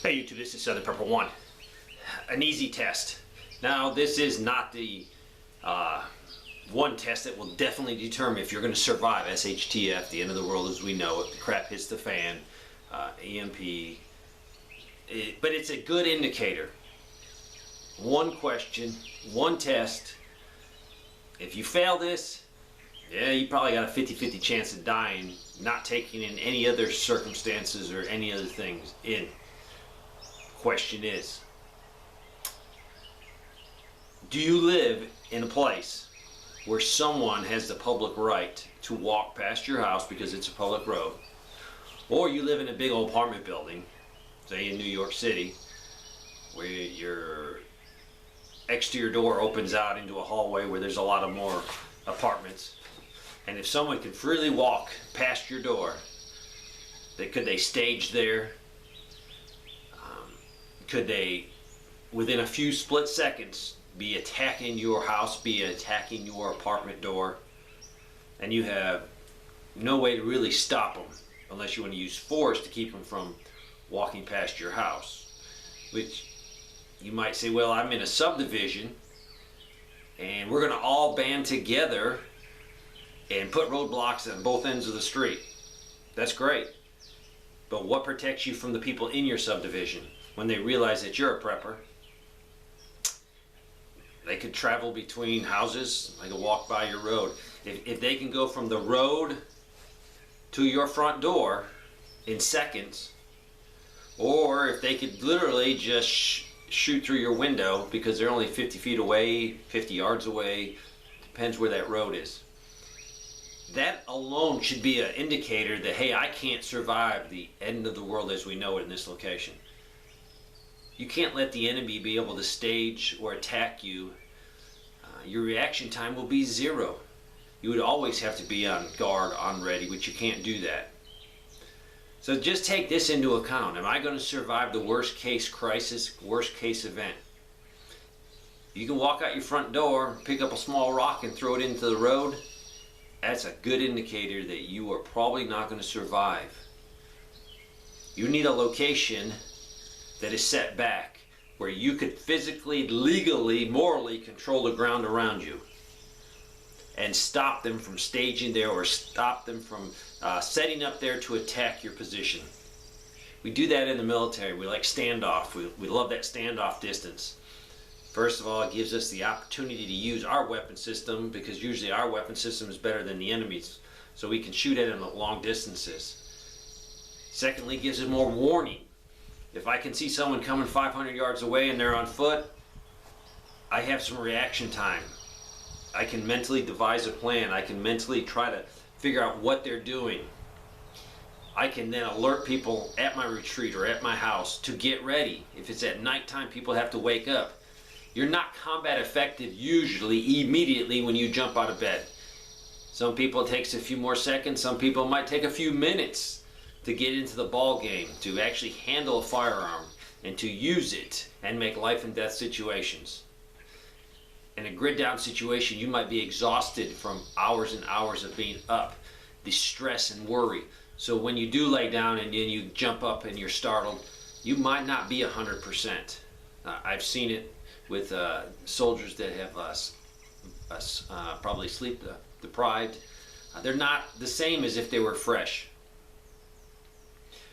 Hey YouTube, this is Southern Purple 1. An easy test. Now this is not the one test that will definitely determine if you're going to survive SHTF, the end of the world as we know it, the crap hits the fan, EMP, but it's a good indicator. One question, one test. If you fail this, yeah, you probably got a 50-50 chance of dying, not taking in any other circumstances or any other things in. Question is, do you live in a place where someone has the public right to walk past your house because it's a public road, or you live in a big old apartment building, say in New York City, where your exterior door opens out into a hallway where there's a lot of more apartments, and if someone could freely walk past your door, could they stage there? Could they, within a few split seconds, be attacking your house, be attacking your apartment door, and you have no way to really stop them unless you want to use force to keep them from walking past your house? Which you might say, well, I'm in a subdivision and we're going to all band together and put roadblocks on both ends of the street. That's great. But what protects you from the people in your subdivision when they realize that you're a prepper? They could travel between houses, they could walk by your road. If they can go from the road to your front door in seconds, or if they could literally just shoot through your window because they're only 50 feet away, 50 yards away, depends where that road is. That alone should be an indicator that, hey, I can't survive the end of the world as we know it in this location. You can't let the enemy be able to stage or attack you. Your reaction time will be zero. You would always have to be on guard, on ready, which you can't do that. So just take this into account. Am I going to survive the worst case crisis, worst case event? You can walk out your front door, pick up a small rock and throw it into the road. That's a good indicator that you are probably not going to survive. You need a location that is set back where you could physically, legally, morally control the ground around you and stop them from staging there or stop them from setting up there to attack your position. We do that in the military. We like standoff. We love that standoff distance. First of all, it gives us the opportunity to use our weapon system, because usually our weapon system is better than the enemy's, so we can shoot at them at long distances. Secondly, it gives us more warning. If I can see someone coming 500 yards away and they're on foot, I have some reaction time. I can mentally devise a plan. I can mentally try to figure out what they're doing. I can then alert people at my retreat or at my house to get ready. If it's at nighttime, people have to wake up. You're not combat effective usually immediately when you jump out of bed. Some people it takes a few more seconds. Some people it might take a few minutes to get into the ball game, to actually handle a firearm and to use it and make life and death situations. In a grid down situation, you might be exhausted from hours and hours of being up, the stress and worry. So when you do lay down and then you jump up and you're startled, you might not be 100%. I've seen it with soldiers that have probably sleep deprived. They're not the same as if they were fresh.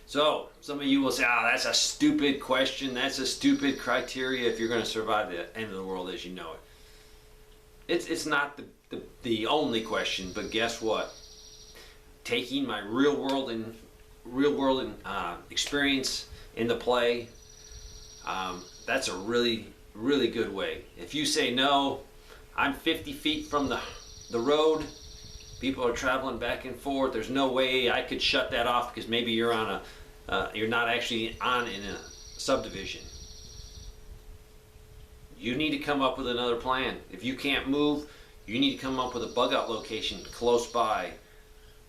So some of you will say, that's a stupid question, that's a stupid criteria if you're going to survive the end of the world as you know it. It's not the only question, but guess what? Taking my real world experience into play, that's a really good way. If you say, no, I'm 50 feet from the road, people are traveling back and forth, there's no way I could shut that off because maybe you're on you're not actually in a subdivision. You need to come up with another plan. If you can't move, you need to come up with a bug out location close by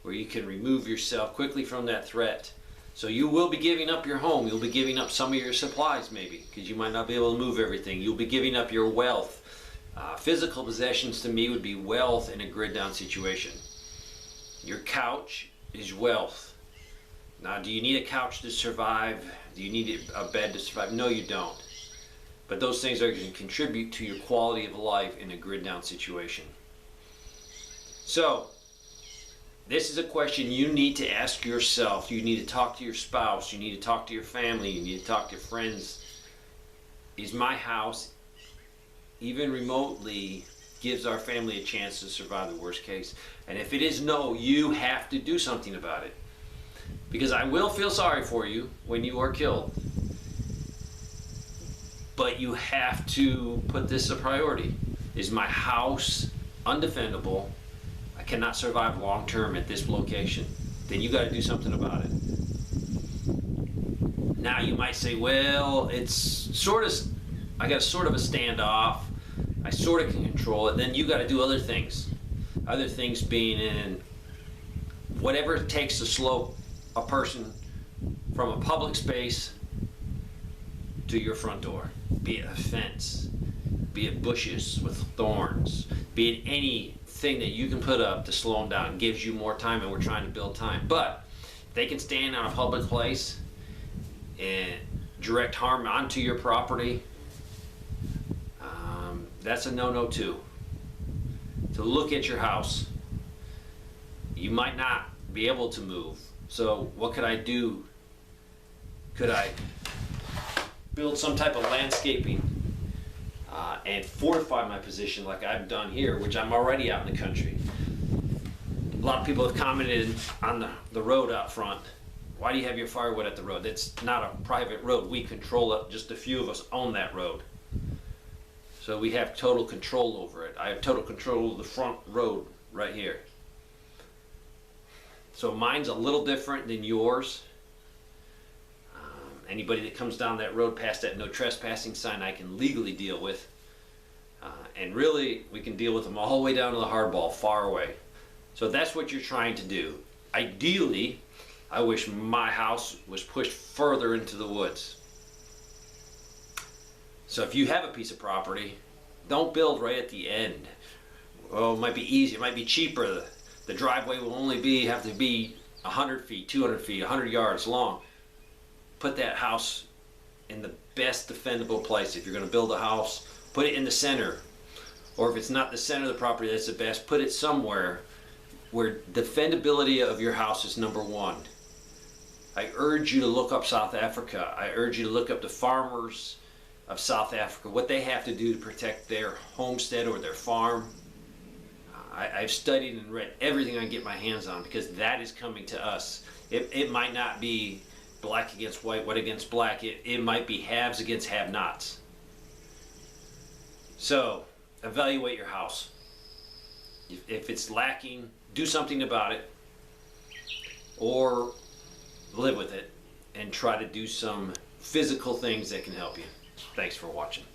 where you can remove yourself quickly from that threat. So you will be giving up your home. You'll be giving up some of your supplies maybe because you might not be able to move everything. You'll be giving up your wealth. Physical possessions to me would be wealth in a grid down situation. Your couch is wealth. Now, do you need a couch to survive? Do you need a bed to survive? No, you don't. But those things are going to contribute to your quality of life in a grid down situation. So, this is a question you need to ask yourself. You need to talk to your spouse. You need to talk to your family. You need to talk to your friends. Is my house, even remotely, gives our family a chance to survive the worst case? And if it is no, you have to do something about it. Because I will feel sorry for you when you are killed. But you have to put this as a priority. Is my house undefendable? I cannot survive long term at this location. Then you got to do something about it. Now you might say, well, it's sort of, I got sort of a standoff. I sort of can control it. Then you got to do other things. Other things being in whatever it takes to slow a person from a public space to your front door. Be it a fence, be it bushes with thorns, be it anything that you can put up to slow them down. It gives you more time, and we're trying to build time. But they can stand on a public place and direct harm onto your property. That's a no-no too. To look at your house. You might not be able to move. So what could I do? Could I build some type of landscaping and fortify my position like I've done here, which I'm already out in the country? A lot of people have commented on the road out front. Why do you have your firewood at the road? It's not a private road. We control it. Just a few of us own that road. So we have total control over it. I have total control of the front road right here. So mine's a little different than yours. Anybody that comes down that road past that no trespassing sign, I can legally deal with. And really, we can deal with them all the way down to the hardball, far away. So that's what you're trying to do. Ideally, I wish my house was pushed further into the woods. So if you have a piece of property, don't build right at the end. Well, it might be easy, it might be cheaper. The driveway will only have to be 100 feet, 200 feet, 100 yards long. Put that house in the best defendable place. If you're going to build a house, put it in the center. Or if it's not the center of the property, that's the best. Put it somewhere where defendability of your house is number one. I urge you to look up South Africa. I urge you to look up the farmers of South Africa, what they have to do to protect their homestead or their farm. I've studied and read everything I can get my hands on, because that is coming to us. It might not be black against white, white against black. It might be haves against have-nots. So evaluate your house. If it's lacking, do something about it, or live with it and try to do some physical things that can help you. Thanks for watching.